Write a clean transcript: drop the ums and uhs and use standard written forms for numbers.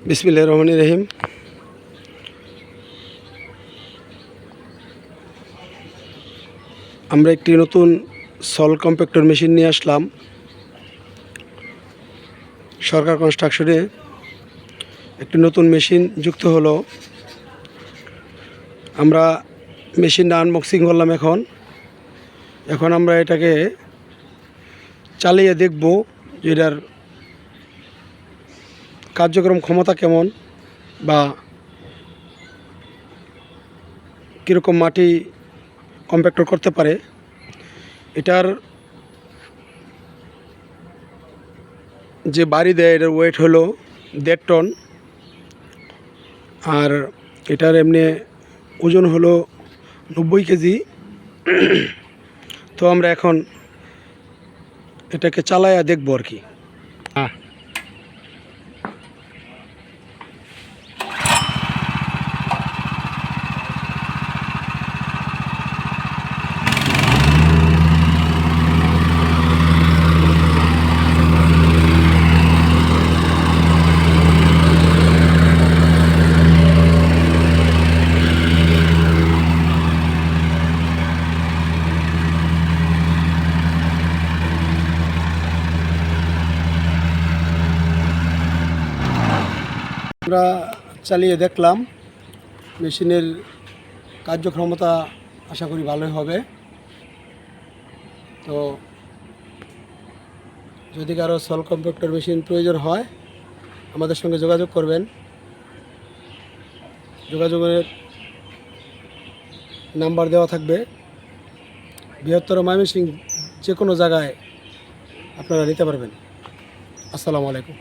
বিসমিল্লাহির রহমানির রহিম। আমরা একটি নতুন সল কম্প্যাক্টর মেশিন নিয়ে আসলাম সরকার কনস্ট্রাকশনে। একটি নতুন মেশিন যুক্ত হলো। আমরা মেশিনটা আনবক্সিং করলাম। এখন আমরা এটাকে চালিয়ে দেখব যে এটার কার্যক্রম ক্ষমতা কেমন বা কীরকম মাটি কম্প্যাক্টর করতে পারে। এটার যে বাড়ি দেয় এটার ওয়েট হলো 1.5 টন, আর এটার এমনি ওজন হলো 90 কেজি। তো আমরা এখন এটাকে চালায়া দেখবো আর কি। আমরা চালিয়ে দেখলাম, মেশিনের কার্যক্ষমতা আশা করি ভালোই হবে। তো যদি কারো সল কম্প্যাক্টর মেশিন প্রয়োজন হয় আমাদের সঙ্গে যোগাযোগ করবেন। যোগাযোগের নাম্বার দেওয়া থাকবে। বৃহত্তর ময়মনসিংহ যে কোনো জায়গায় আপনারা নিতে পারবেন। আসসালামু আলাইকুম।